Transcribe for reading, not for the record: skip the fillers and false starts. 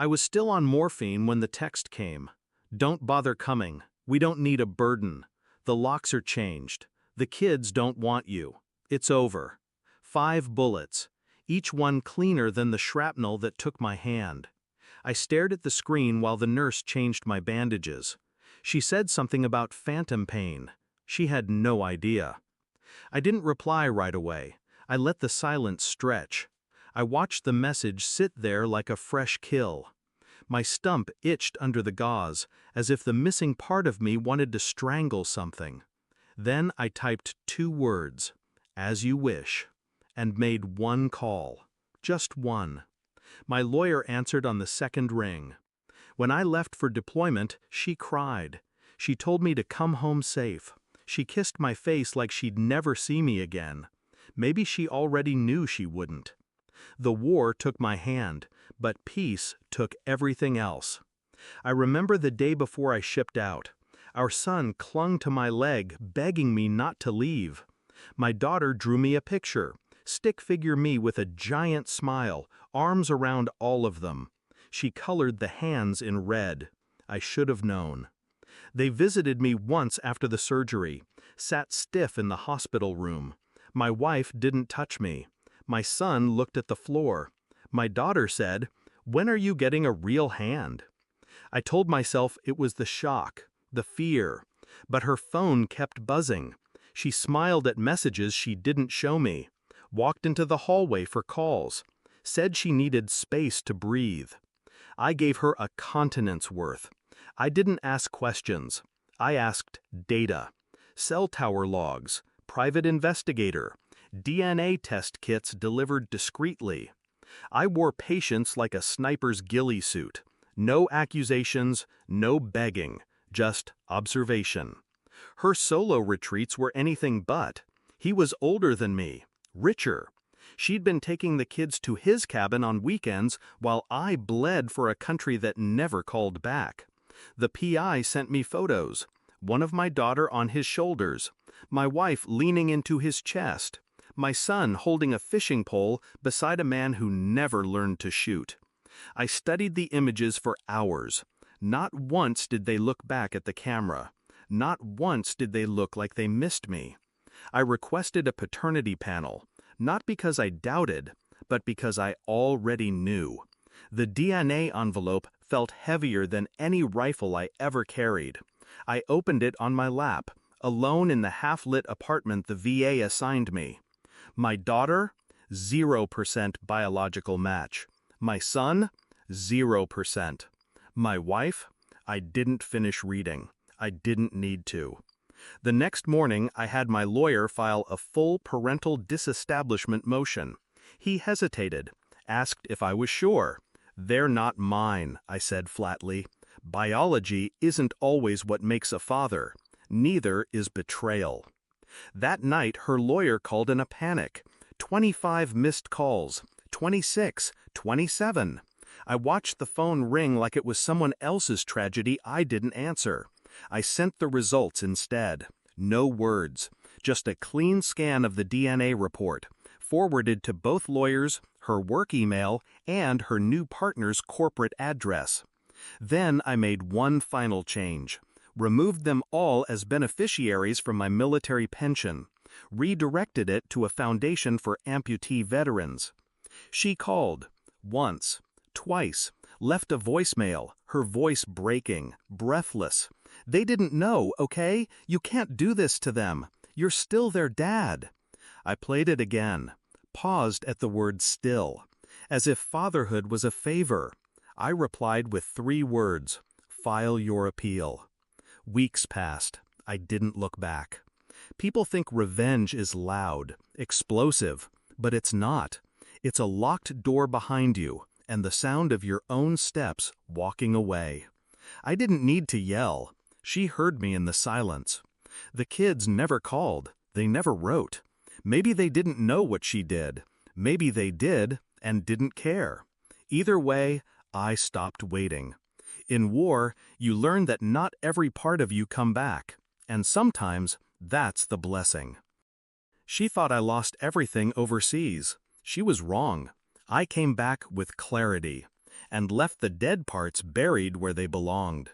I was still on morphine when the text came. Don't bother coming. We don't need a burden. The locks are changed. The kids don't want you. It's over. 5 bullets, each one cleaner than the shrapnel that took my hand. I stared at the screen while the nurse changed my bandages. She said something about phantom pain. She had no idea. I didn't reply right away. I let the silence stretch. I watched the message sit there like a fresh kill. My stump itched under the gauze, as if the missing part of me wanted to strangle something. Then I typed 2 words, "As you wish," and made 1 call. Just 1. My lawyer answered on the 2nd ring. When I left for deployment, she cried. She told me to come home safe. She kissed my face like she'd never see me again. Maybe she already knew she wouldn't. The war took my hand, but peace took everything else. I remember the day before I shipped out. Our son clung to my leg, begging me not to leave. My daughter drew me a picture, stick figure me with a giant smile, arms around all of them. She colored the hands in red. I should have known. They visited me once after the surgery, sat stiff in the hospital room. My wife didn't touch me. My son looked at the floor. My daughter said, "When are you getting a real hand?" I told myself it was the shock, the fear, but her phone kept buzzing. She smiled at messages she didn't show me, walked into the hallway for calls, said she needed space to breathe. I gave her a continent's worth. I didn't ask questions. I asked data. Cell tower logs, private investigator, DNA test kits delivered discreetly. I wore patience like a sniper's ghillie suit. No accusations, no begging, just observation. Her solo retreats were anything but. He was older than me, richer. She'd been taking the kids to his cabin on weekends while I bled for a country that never called back. The PI sent me photos. One of my daughter on his shoulders, my wife leaning into his chest, my son holding a fishing pole beside a man who never learned to shoot. I studied the images for hours. Not once did they look back at the camera. Not once did they look like they missed me. I requested a paternity panel, not because I doubted, but because I already knew. The DNA envelope felt heavier than any rifle I ever carried. I opened it on my lap, alone in the half-lit apartment the VA assigned me. My daughter, 0% biological match. My son, 0%. My wife, I didn't finish reading. I didn't need to. The next morning, I had my lawyer file a full parental disestablishment motion. He hesitated, asked if I was sure. "They're not mine," I said flatly. "Biology isn't always what makes a father. Neither is betrayal." That night, her lawyer called in a panic. 25 missed calls, 26, 27. I watched the phone ring like it was someone else's tragedy I didn't answer. I sent the results instead. No words, just a clean scan of the DNA report, forwarded to both lawyers, her work email, and her new partner's corporate address. Then I made one final change. Removed them all as beneficiaries from my military pension, redirected it to a foundation for amputee veterans. She called, once, twice, left a voicemail, her voice breaking, breathless. "They didn't know, okay? You can't do this to them. You're still their dad." I played it again, paused at the word "still," as if fatherhood was a favor. I replied with 3 words, "File your appeal." Weeks passed. I didn't look back. People think revenge is loud, explosive, but it's not. It's a locked door behind you, and the sound of your own steps walking away. I didn't need to yell. She heard me in the silence. The kids never called. They never wrote. Maybe they didn't know what she did. Maybe they did and didn't care. Either way, I stopped waiting. In war, you learn that not every part of you come back, and sometimes that's the blessing. She thought I lost everything overseas. She was wrong. I came back with clarity. and left the dead parts buried where they belonged.